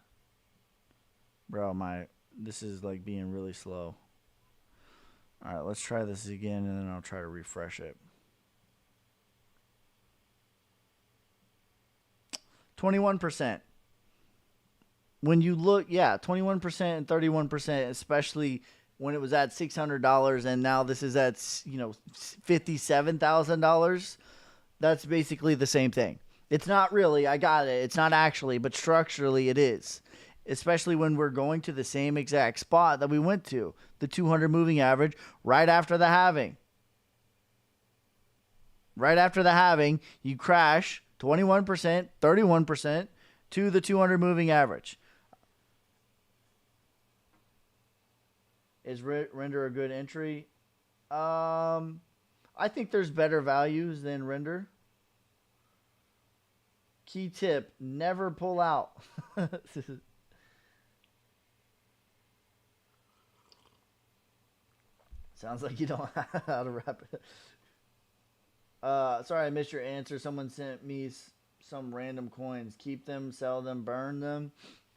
Bro, this is like being really slow. All right, let's try this again, and then I'll try to refresh it. 21%. When you look, 21% and 31%, especially when it was at $600 and now this is at, $57,000. That's basically the same thing. It's not really, I got it. It's not actually, but structurally it is. Especially when we're going to the same exact spot that we went to, the 200 moving average, right after the halving. Right after the halving, you crash 21%, 31% to the 200 moving average. Is Render a good entry? I think there's better values than Render. Key tip, never pull out. Sounds like you don't know how to wrap it. Sorry, I missed your answer. Someone sent me some random coins. Keep them, sell them, burn them.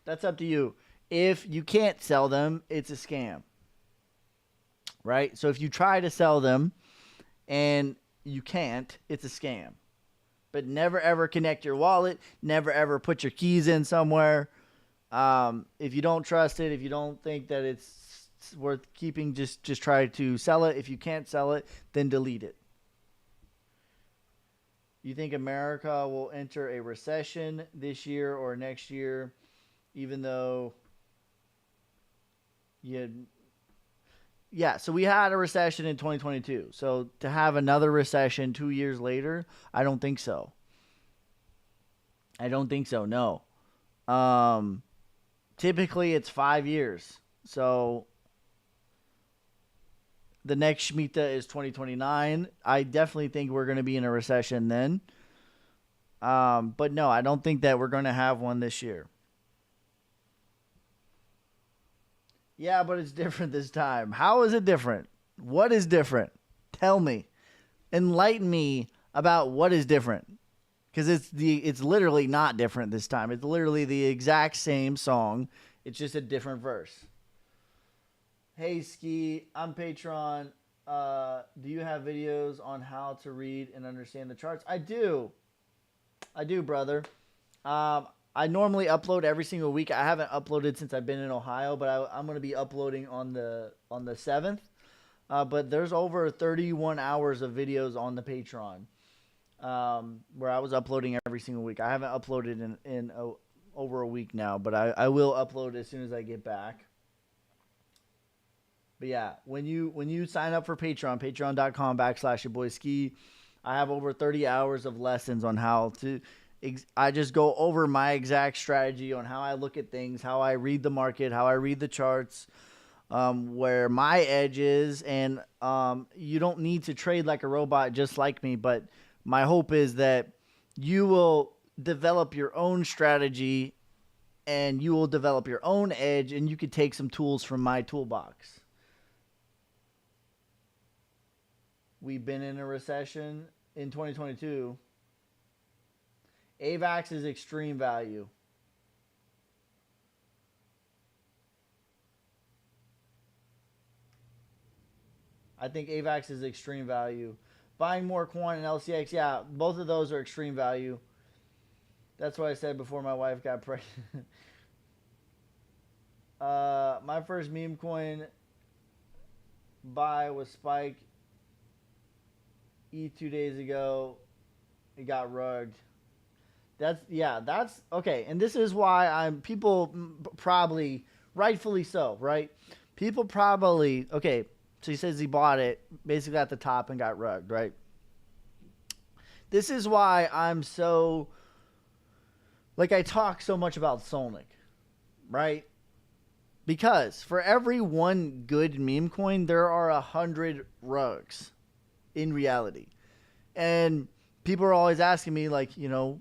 That's up to you. If you can't sell them, it's a scam. Right? So if you try to sell them, and you can't, it's a scam. But never ever connect your wallet. Never ever put your keys in somewhere. If you don't trust it, if you don't think that it's worth keeping, just try to sell it. If you can't sell it, then delete it. You think America will enter a recession this year or next year, even though yeah, so we had a recession in 2022. So to have another recession 2 years later, I don't think so. I don't think so, no. Typically it's 5 years. So the next Shemitah is 2029. I definitely think we're going to be in a recession then. But no, I don't think that we're going to have one this year. Yeah, but it's different this time. How is it different? What is different? Tell me. Enlighten me about what is different. Because it's literally not different this time. It's literally the exact same song. It's just a different verse. Hey, Ski, I'm Patreon. Do you have videos on how to read and understand the charts? I do. I do, brother. I normally upload every single week. I haven't uploaded since I've been in Ohio, but I'm going to be uploading on the 7th. But there's over 31 hours of videos on the Patreon where I was uploading every single week. I haven't uploaded in over a week now, but I will upload as soon as I get back. But yeah, when you sign up for Patreon, patreon.com/yourboyski, I have over 30 hours of lessons on how to... I just go over my exact strategy on how I look at things, how I read the market, how I read the charts, where my edge is. And you don't need to trade like a robot just like me. But my hope is that you will develop your own strategy and you will develop your own edge, and you could take some tools from my toolbox. We've been in a recession in 2022. AVAX is extreme value. I think AVAX is extreme value. Buying more Quan and LCX, yeah, both of those are extreme value. That's what I said before my wife got pregnant. My first meme coin buy was Spike E 2 days ago. It got rugged. That's okay. And this is why people probably, rightfully so, right? People probably, okay, so he says he bought it basically at the top and got rugged, right? This is why I'm so, like, I talk so much about Solnic, right? Because for every one good meme coin, there are 100 rugs in reality. And people are always asking me, like, you know,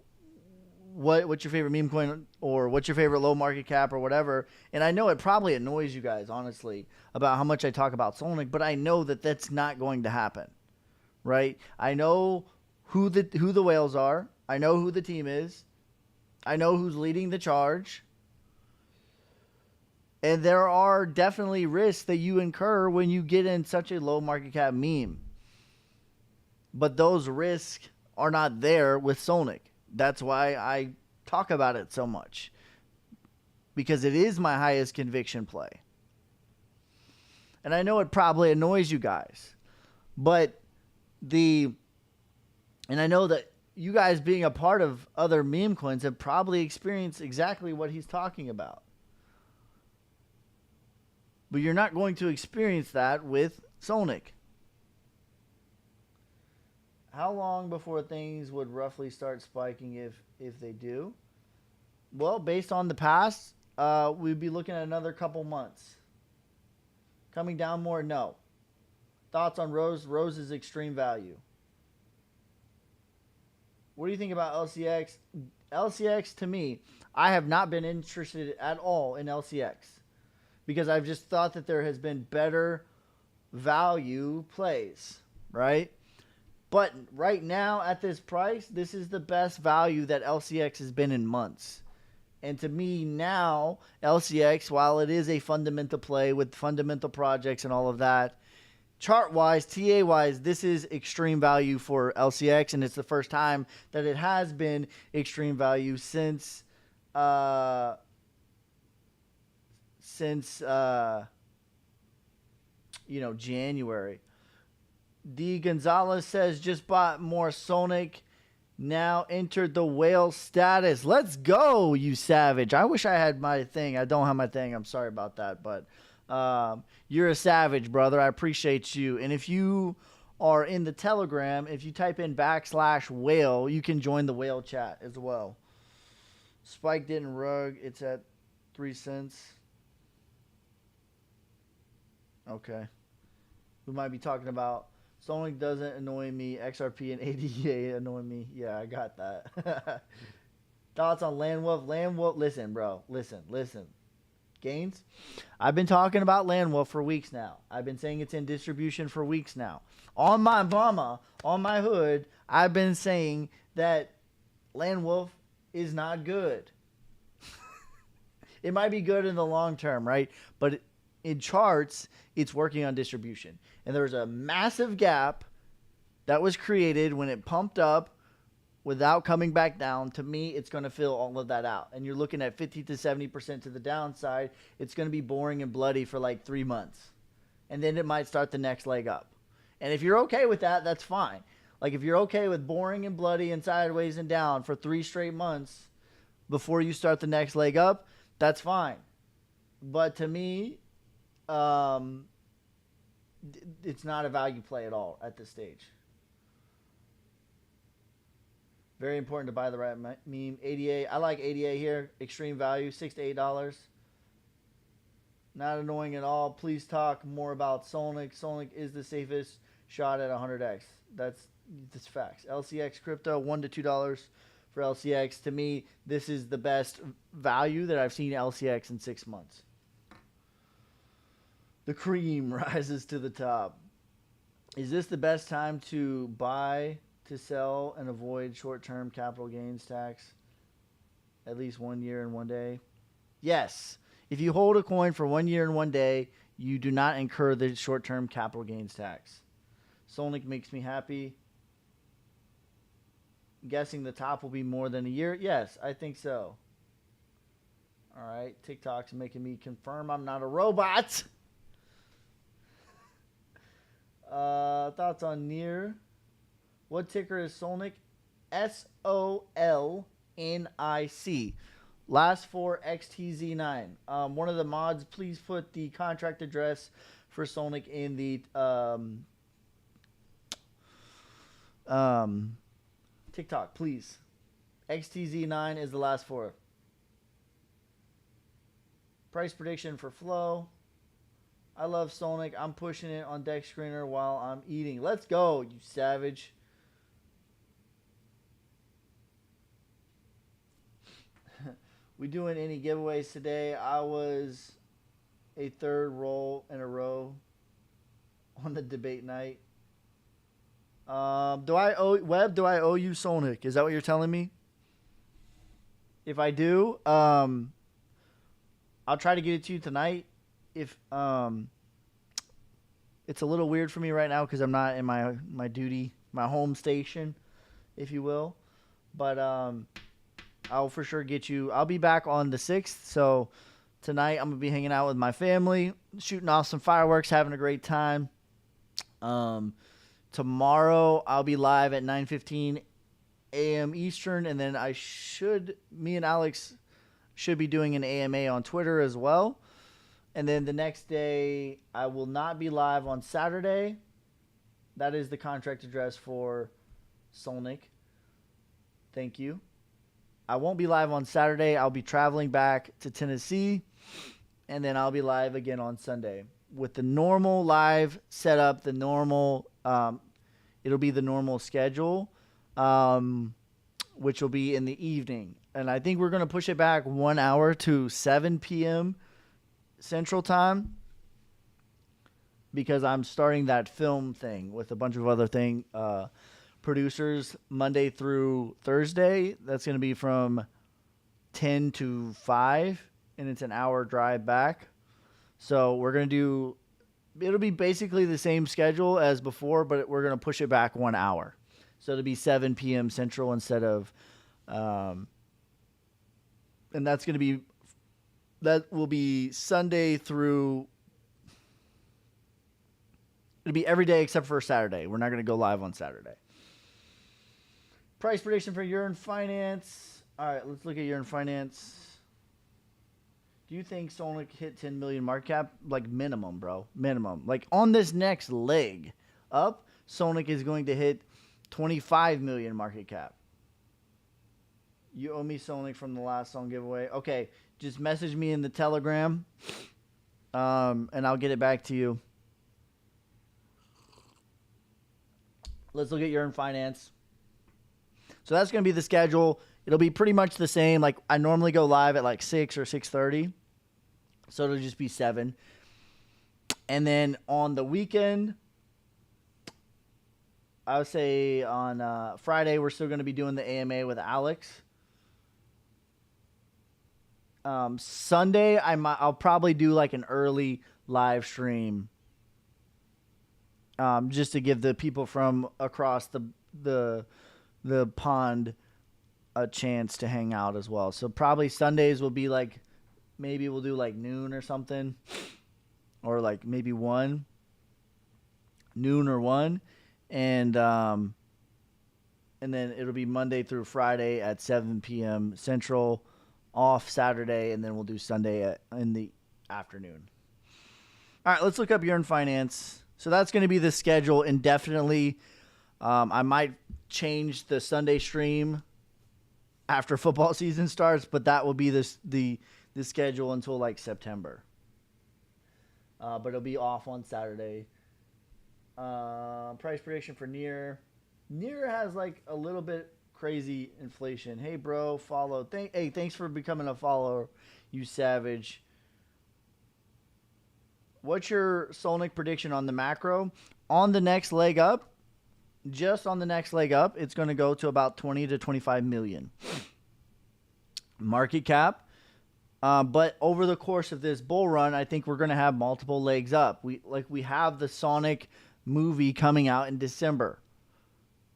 what's your favorite meme coin, or what's your favorite low market cap, or whatever. And I know it probably annoys you guys, honestly, about how much I talk about Solnic, but I know that that's not going to happen, right? I know who the whales are. I know who the team is. I know who's leading the charge. And there are definitely risks that you incur when you get in such a low market cap meme. But those risks are not there with Solnic. That's why I talk about it so much. Because it is my highest conviction play. And I know it probably annoys you guys. But and I know that you guys being a part of other meme coins have probably experienced exactly what he's talking about. But you're not going to experience that with Solnic. How long before things would roughly start spiking if they do? Well, based on the past, we'd be looking at another couple months. Coming down more, no. Thoughts on Rose? Rose is extreme value. What do you think about LCX? LCX, to me, I have not been interested at all in LCX. Because I've just thought that there has been better value plays, right? But right now, at this price, this is the best value that LCX has been in months. And to me now, LCX, while it is a fundamental play with fundamental projects and all of that, chart-wise, TA-wise, this is extreme value for LCX, and it's the first time that it has been extreme value since January. D. Gonzalez says, just bought more Sonic. Now entered the whale status. Let's go, you savage. I wish I had my thing. I don't have my thing. I'm sorry about that. But you're a savage, brother. I appreciate you. And if you are in the Telegram, if you type in /whale, you can join the whale chat as well. Spike didn't rug. It's at 3 cents. Okay. We might be talking about Sonic doesn't annoy me. XRP and ADA annoy me. Yeah, I got that. Thoughts on Land Wolf? Land Wolf, listen, bro. Listen. Gains? I've been talking about Land Wolf for weeks now. I've been saying it's in distribution for weeks now. On my mama, on my hood, I've been saying that Land Wolf is not good. It might be good in the long term, right? But in charts, it's working on distribution. And there's a massive gap that was created when it pumped up without coming back down. To me, it's going to fill all of that out. And you're looking at 50 to 70% to the downside. It's going to be boring and bloody for like 3 months. And then it might start the next leg up. And if you're okay with that, that's fine. Like if you're okay with boring and bloody and sideways and down for 3 straight months before you start the next leg up, that's fine. But to me, it's not a value play at all at this stage. Very important to buy the right meme. ADA, I like ADA here. Extreme value, $6 to $8. Not annoying at all. Please talk more about Sonic. Sonic is the safest shot at 100x. That's facts. LCX crypto, $1 to $2 for LCX. To me, this is the best value that I've seen LCX in 6 months. The cream rises to the top. Is this the best time to buy, to sell, and avoid short-term capital gains tax? At least 1 year and 1 day? Yes. If you hold a coin for 1 year and 1 day, you do not incur the short-term capital gains tax. Sonic makes me happy. Guessing the top will be more than a year? Yes, I think so. All right. TikTok's making me confirm I'm not a robot. Thoughts on Near? What ticker is Solnic? SOLNIC. Last 4 XTZ9. One of the mods, please put the contract address for Solnic in the TikTok, please. XTZ9 is the last 4. Price prediction for Flow. I love Sonic. I'm pushing it on Deck Screener while I'm eating. Let's go, you savage. We doing any giveaways today? I was a 3rd roll in a row on the debate night. Do I owe you Sonic? Is that what you're telling me? If I do, I'll try to get it to you tonight. If it's a little weird for me right now because I'm not in my duty, my home station, if you will. But I'll for sure get you. I'll be back on the 6th. So tonight I'm gonna be hanging out with my family, shooting off some fireworks, having a great time. Tomorrow I'll be live at 9:15 a.m. Eastern, and then me and Alex should be doing an AMA on Twitter as well. And then the next day, I will not be live on Saturday. That is the contract address for Solnic. Thank you. I won't be live on Saturday. I'll be traveling back to Tennessee. And then I'll be live again on Sunday. With the normal live setup, it'll be the normal schedule, which will be in the evening. And I think we're going to push it back 1 hour to 7 p.m. Central Time, because I'm starting that film thing with a bunch of other producers Monday through Thursday. That's going to be from 10 to 5, and it's an hour drive back. So we're going to do It'll be basically the same schedule as before, but we're going to push it back 1 hour. So it'll be 7 p.m. Central instead of, and that will be Sunday through, it'll be every day except for Saturday. We're not going to go live on Saturday. Price prediction for Yearn Finance. All right, let's look at Yearn Finance. Do you think Sonic hit 10 million market cap? Like minimum, bro. Minimum. Like on this next leg up, Sonic is going to hit 25 million market cap. You owe me Sonic from the last song giveaway. Okay, just message me in the Telegram, and I'll get it back to you. Let's look at Yearn Finance. So that's going to be the schedule. It'll be pretty much the same. Like I normally go live at like 6 or 6:30. So it'll just be 7. And then on the weekend, I would say on Friday, we're still going to be doing the AMA with Alex. Sunday, I'll probably do like an early live stream, just to give the people from across the pond a chance to hang out as well. So probably Sundays will be like, maybe we'll do like noon or something, or like maybe noon or 1, and then it'll be Monday through Friday at 7 p.m. Central, off Saturday, and then we'll do Sunday in the afternoon. All right, let's look up Yearn Finance. So that's going to be the schedule indefinitely. I might change the Sunday stream after football season starts, but that will be the schedule until like September. But it'll be off on Saturday. Price prediction for Near. Near has like a little bit crazy inflation. Hey, bro, follow. Hey, thanks for becoming a follower, you savage. What's your Sonic prediction on the macro? On the next leg up, just on the next leg up, it's going to go to about 20 to 25 million market cap. But over the course of this bull run, I think we're going to have multiple legs up. We have the Sonic movie coming out in December.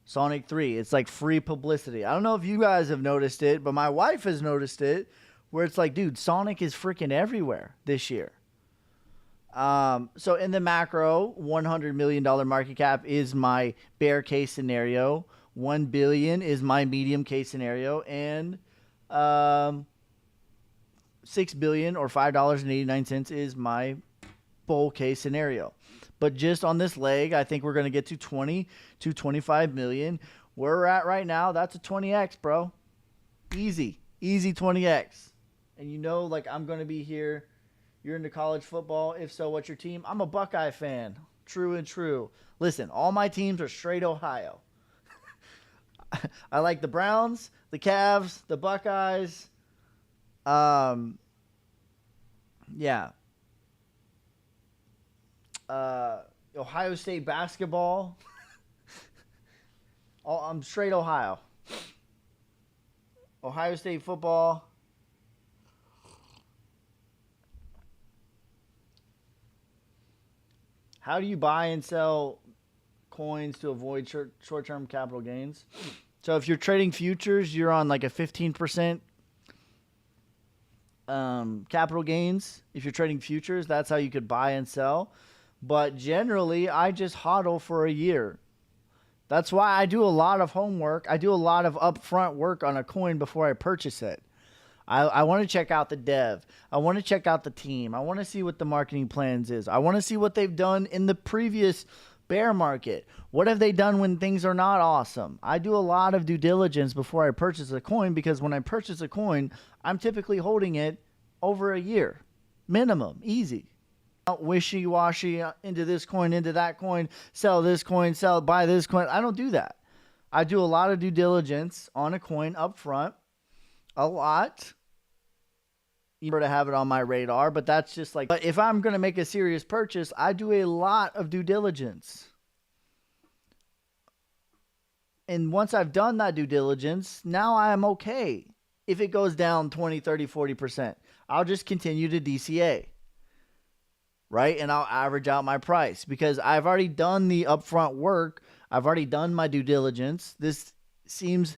Sonic 3. It's like free publicity. I don't know if you guys have noticed it, but my wife has noticed it, where it's like, dude, Sonic is freaking everywhere this year. So in the macro, $100 million market cap is my bear case scenario. 1 billion is my medium case scenario, and 6 billion or $5.89 is my bull case scenario. But just on this leg, I think we're going to get to 20 to 25 million. Where we're at right now, that's a 20x, bro. Easy 20x. And you know, like, I'm going to be here. You're into college football. If so, what's your team? I'm a Buckeye fan. True and true. Listen, all my teams are straight Ohio. I like the Browns, the Cavs, the Buckeyes. Yeah. Ohio State basketball. I'm straight Ohio. Ohio State football. How do you buy and sell coins to avoid short-term capital gains? So if you're trading futures, you're on like a 15% capital gains. If you're trading futures, that's how you could buy and sell. But generally, I just hodl for a year. That's why I do a lot of homework. I do a lot of upfront work on a coin before I purchase it. I want to check out the dev. I want to check out the team. I want to see what the marketing plans is. I want to see what they've done in the previous bear market. What have they done when things are not awesome? I do a lot of due diligence before I purchase a coin, because when I purchase a coin, I'm typically holding it over a year. Minimum. Easy. Wishy-washy into this coin, into that coin, sell this coin, buy this coin. I don't do that. I do a lot of due diligence on a coin up front. A lot. You know, to have it on my radar, but that's just like, but if I'm going to make a serious purchase, I do a lot of due diligence. And once I've done that due diligence, now I am okay. If it goes down 20, 30, 40%, I'll just continue to DCA. right? And I'll average out my price because I've already done the upfront work. I've already done my due diligence. This seems